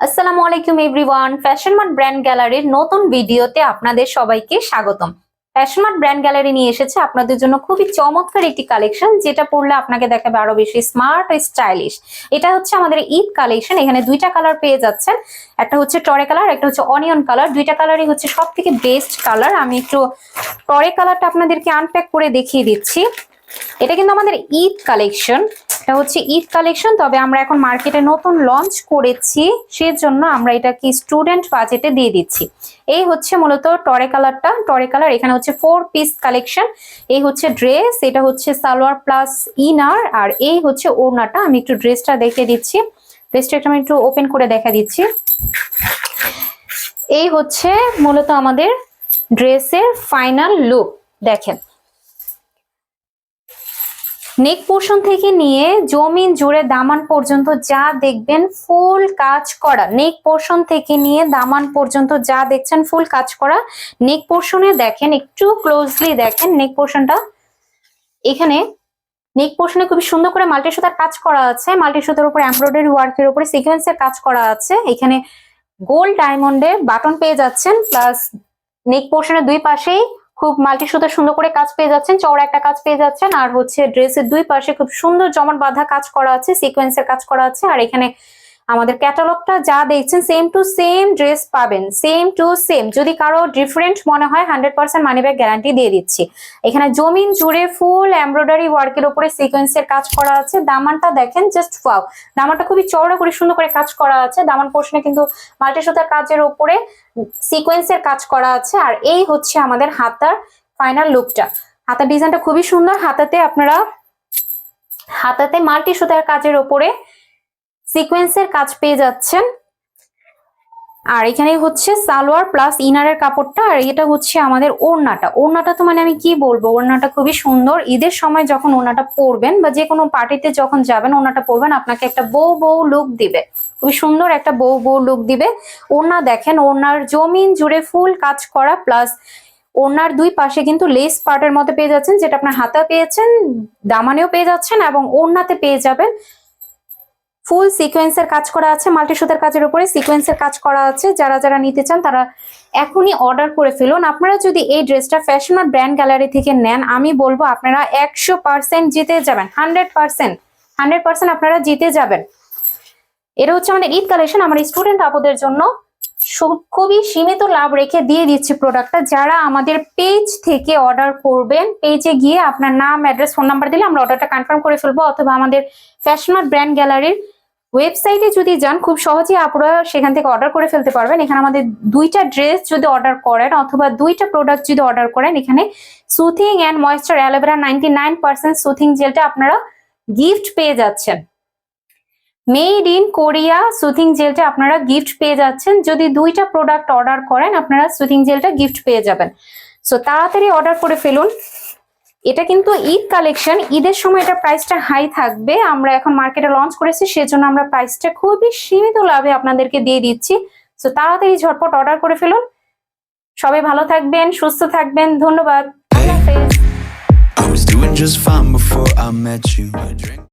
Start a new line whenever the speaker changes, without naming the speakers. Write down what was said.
আসসালামু আলাইকুম everyone, fashion mart brand গ্যালারির নতুন ভিডিওতে আপনাদের সবাইকে স্বাগতম। ফ্যাশন মার্ট ব্র্যান্ড গ্যালারি নিয়ে এসেছে আপনাদের জন্য খুবই চমৎকার একটি কালেকশন, যেটা পরলে আপনাকে দেখাবে আরো বেশি স্মার্ট ও স্টাইলিশ। এটা হচ্ছে আমাদের ঈদ কালেকশন। এখানে দুইটা কালার পেয়ে যাচ্ছেন, একটা হচ্ছে টরে কালার, একটা হচ্ছে অনিয়ন কালার। দুইটা কালারই হচ্ছে সব থেকে বেস্ট কালার। আমি একটু টরে কালারটা আপনাদেরকে আনপ্যাক করে দেখিয়ে দিচ্ছি। এটা কিন্তু আমাদের ঈদ কালেকশন, এটা হচ্ছে ঈদ কালেকশন, তবে আমরা এখন মার্কেটে নতুন লঞ্চ করেছি, সেজন্য আমরা এটাকে স্টুডেন্ট বাজেটে দিয়ে দিচ্ছি। এই হচ্ছে মূলত টরে কালারটা, টরে কালার। এখানে হচ্ছে 4 পিস কালেকশন। এই হচ্ছে ড্রেস, এটা হচ্ছে সালোয়ার প্লাস ইনার, আর এই হচ্ছে ওড়নাটা। আমি একটু ড্রেসটা দেখে দিচ্ছি, ড্রেসটা আমি একটু ওপেন করে দেখা দিচ্ছি। এই হচ্ছে মূলত আমাদের ড্রেসের ফাইনাল লুক। দেখেন, নেক পোর্শন থেকে নিয়ে জমিন জুড়ে দামান পর্যন্ত যা দেখবেন ফুল কাজ করা। নেক পোর্শন থেকে নিয়ে দামান পর্যন্ত যা দেখছেন ফুল কাজ করা। নেক পোর্শনে দেখেন, একটু ক্লোজলি দেখেন নেক পোর্শনটা। এখানে নেক পোর্শনে খুবই সুন্দর করে মাল্টি সুতার কাজ করা আছে। মাল্টি সুতার উপর এমব্রয়ডারি ওয়ার্কের উপরে সিকোয়েন্সের কাজ করা আছে। এখানে গোল্ড ডায়মন্ডের বাটন পেয়ে যাচ্ছেন, প্লাস নেক পোর্শনের দুই পাশেই খুব মাল্টি সুতার সুন্দর করে কাজ পেয়ে যাচ্ছেন, চওড়া একটা কাজ পেয়ে যাচ্ছেন। আর হচ্ছে ড্রেসের দুই পাশে খুব সুন্দর জমাট বাঁধা কাজ করা আছে, সিকোয়েন্সের কাজ করা আছে। আর এখানে আমাদের ক্যাটালগটা যা দেখছেন সেম টু সেম ড্রেস পাবেন, সেম টু সেম। যদি কারো ডিফারেন্ট মনে হয় 100% মানি ব্যাক গ্যারান্টি দিয়ে দিচ্ছি। এখানে জমিন জুড়ে ফুল এমব্রয়ডারি ওয়ার্কের উপরে সিকোয়েন্সের কাজ করা আছে। দামানটা দেখেন, জাস্ট ওয়াও, দামানটা খুবই চওড়া করে সুন্দর করে কাজ করা আছে। দামান পোর্শনে কিন্তু মাল্টি সুতার কাজের উপরে সিকোয়েন্সের কাজ করা আছে। আর এই হচ্ছে আমাদের হাতার ফাইনাল লুকটা। হাতার ডিজাইনটা খুবই সুন্দর। হাতাতে মাল্টি সুতার কাজের উপরে সিকোয়েন্সের কাজ পেয়ে যাচ্ছেন। আর এখানে হচ্ছে সালোয়ার প্লাস ইনারের কাপড়টা। আর এটা হচ্ছে আমাদের ওড়নাটা। ওড়নাটা তো মানে আমি কি বলবো, ওড়নাটা খুবই সুন্দর। ঈদের সময় যখন ওড়নাটা পরবেন বা যে কোনো পার্টিতে যখন যাবেন ওড়নাটা পরবেন, আপনাকে একটা বউ বউ লুক দিবে, খুবই সুন্দর একটা বউ বউ লুক দিবে। ওড়না দেখেন, ওড়নার জমিন জুড়ে ফুল কাজ করা, প্লাস ওড়নার দুই পাশে কিন্তু লেস পার্টের মতো পেয়ে যাচ্ছেন, যেটা আপনার হাতা পেয়েছেন, দামানেও পেয়ে যাচ্ছেন এবং ওড়নাতে পেয়ে যাবেন। ফুল সিকোয়েন্সের কাজ করা আছে, মাল্টি সুতার কাজের উপরে সিকোয়েন্সের কাজ করা আছে। যারা যারা নিতে চান তারা এখনই অর্ডার করে ফেলুন। আপনারা যদি এই ড্রেসটা ফ্যাশন মার্ট ব্র্যান্ড গ্যালারি থেকে নেন, আমি বলবো আপনারা 100% জিতে যাবেন, 100% আপনারা জিতে যাবেন। এটা হচ্ছে আমাদের ঈদ কালেকশন। আমার স্টুডেন্ট আপুদের জন্য খুবই সীমিত লাভ রেখে দিয়ে দিচ্ছি প্রোডাক্টটা। যারা আমাদের পেজ থেকে অর্ডার করবেন, পেজে গিয়ে আপনার নাম, অ্যাড্রেস, ফোন নাম্বার দিলে আমরা অর্ডারটা কনফার্ম করে ফেলবো। অথবা আমাদের ফ্যাশন মার্ট ব্র্যান্ড গ্যালারির ওয়েবসাইটে যদি যান, খুব সহজেই আপনারা সেখান থেকে অর্ডার করে ফেলতে পারবেন। এখানে আমাদের দুইটা ড্রেস যদি অর্ডার করেন অথবা দুইটা প্রোডাক্ট যদি অর্ডার করেন, এখানে soothing and moisture aloe vera 99% soothing জেলটা আপনারা গিফট পেয়ে যাচ্ছেন। মেড ইন কোরিয়া সুথিং জেলটা আপনারা গিফট পেয়ে যাচ্ছেন। যদি দুইটা প্রোডাক্ট অর্ডার করেন, আপনারা সুথিং জেলটা গিফট পেয়ে যাবেন। সো তাড়াতাড়ি অর্ডার করে ফেলুন। এটা কিন্তু ঈদ কালেকশন, ঈদের সময় এটা প্রাইসটা হাই থাকবে। আমরা এখন মার্কেটে লঞ্চ করেছি, সেজন্য আমরা প্রাইসটা খুবই সীমিত লাভে আপনাদেরকে দিয়ে দিচ্ছি। সো তাড়াতাড়ি ঝটপট অর্ডার করে ফেলুন। সবাই ভালো থাকবেন, সুস্থ থাকবেন। ধন্যবাদ। আল্লাহ হাফেজ।